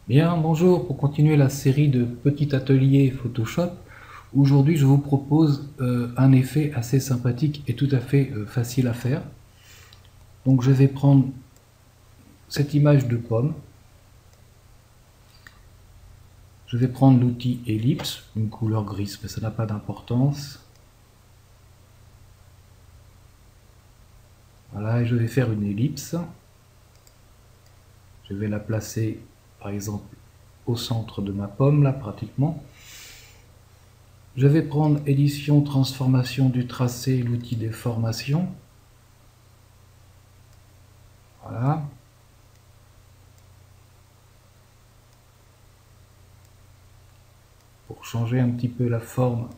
Bien, bonjour, pour continuer la série de petits ateliers Photoshop, aujourd'hui je vous propose un effet assez sympathique et tout à fait facile à faire. Donc je vais prendre cette image de pomme, je vais prendre l'outil ellipse, une couleur grise mais ça n'a pas d'importance. Voilà, et je vais faire une ellipse. Je vais la placer par exemple au centre de ma pomme là pratiquement. Je vais prendre édition, transformation du tracé, l'outil déformation. Voilà. Pour changer un petit peu la forme.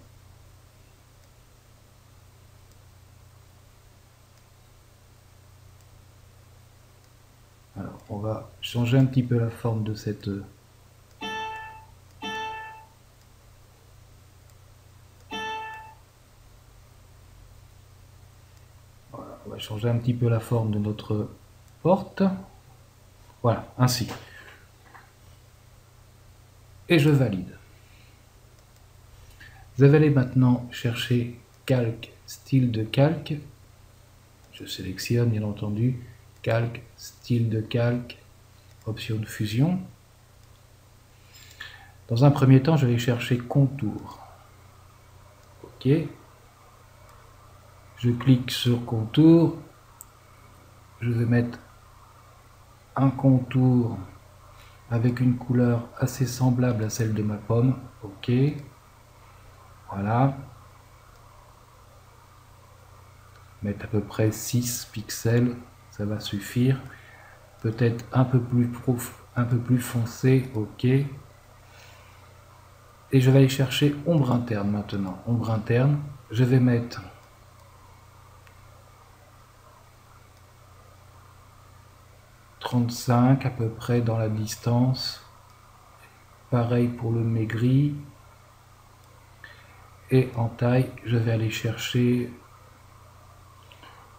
Alors, on va changer un petit peu la forme de cette... Voilà, on va changer un petit peu la forme de notre porte. Voilà, ainsi. Et je valide. Je vais aller maintenant chercher calque, style de calque. Je sélectionne bien entendu calque, style de calque, option de fusion. Dans un premier temps, je vais chercher contour. OK. Je clique sur contour. Je vais mettre un contour avec une couleur assez semblable à celle de ma pomme. OK. Voilà. Mettre à peu près 6 pixels, ça va suffire. Peut-être un peu plus foncé. OK. Et je vais aller chercher ombre interne maintenant. Ombre interne, je vais mettre 35 à peu près dans la distance. Pareil pour le maigri. Et en taille, je vais aller chercher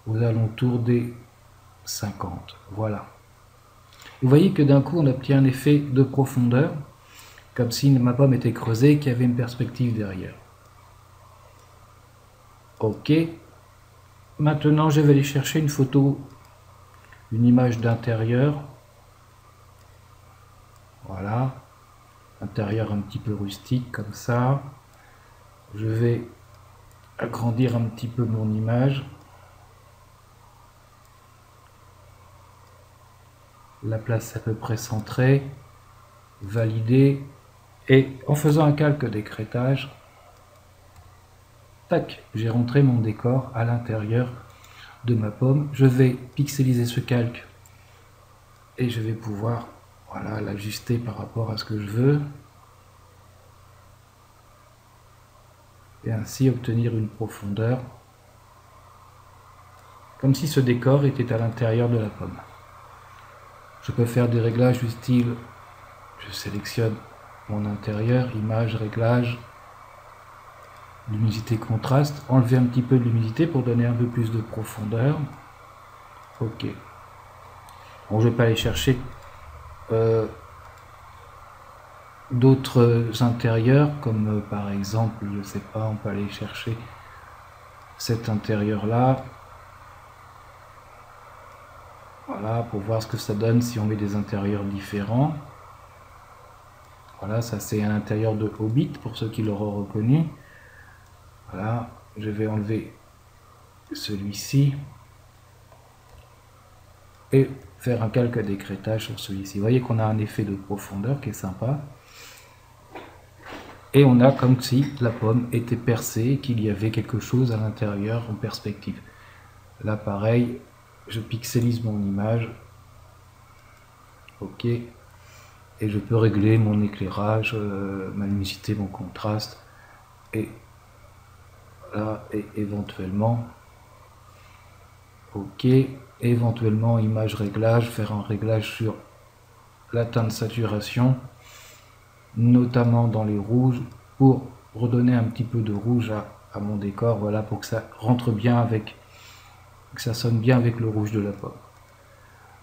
aux alentours des 50. Voilà. Vous voyez que d'un coup, on obtient un effet de profondeur, comme si ma pomme était creusée et qu'il y avait une perspective derrière. OK. Maintenant, je vais aller chercher une photo, une image d'intérieur. Voilà. Intérieur un petit peu rustique, comme ça. Je vais agrandir un petit peu mon image. La place à peu près centrée. Valider. Et en faisant un calque d'écrêtage, tac, j'ai rentré mon décor à l'intérieur de ma pomme. Je vais pixeliser ce calque et je vais pouvoir l'ajuster par rapport à ce que je veux et ainsi obtenir une profondeur comme si ce décor était à l'intérieur de la pomme. Je peux faire des réglages du style, je sélectionne mon intérieur, image, réglage, luminosité, contraste, enlever un petit peu de l'humidité pour donner un peu plus de profondeur. OK. Bon, je vais pas aller chercher d'autres intérieurs, comme par exemple, je sais pas, on peut aller chercher cet intérieur là. Voilà, pour voir ce que ça donne si on met des intérieurs différents. Voilà, ça c'est un intérieur de Hobbit pour ceux qui l'auront reconnu. Voilà, je vais enlever celui-ci et faire un calque d'écrêtage sur celui-ci. Vous voyez qu'on a un effet de profondeur qui est sympa. Et on a comme si la pomme était percée, qu'il y avait quelque chose à l'intérieur en perspective. Là pareil, je pixelise mon image. OK. Et je peux régler mon éclairage, ma luminosité, mon contraste. Et là, et éventuellement, OK, éventuellement image réglage, faire un réglage sur la teinte de saturation, notamment dans les rouges, pour redonner un petit peu de rouge à mon décor, voilà, pour que ça rentre bien avec, que ça sonne bien avec le rouge de la pomme.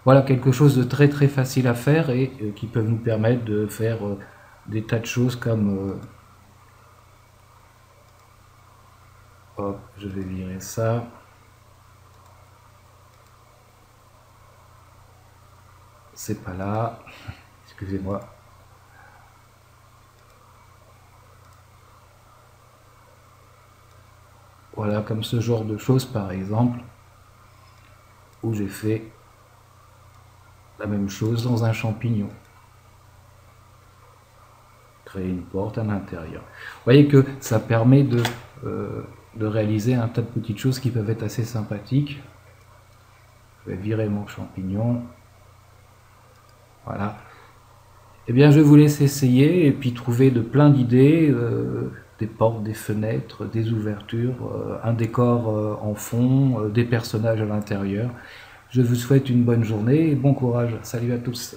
Voilà quelque chose de très très facile à faire et qui peut nous permettre de faire des tas de choses comme... hop, je vais virer ça. C'est pas là. Excusez-moi. Voilà, comme ce genre de choses par exemple, où j'ai fait la même chose dans un champignon. Créer une porte à l'intérieur. Vous voyez que ça permet de réaliser un tas de petites choses qui peuvent être assez sympathiques. Je vais virer mon champignon. Voilà. Eh bien, je vous laisse essayer et puis trouver de plein d'idées, des portes, des fenêtres, des ouvertures, un décor en fond, des personnages à l'intérieur. Je vous souhaite une bonne journée et bon courage. Salut à tous.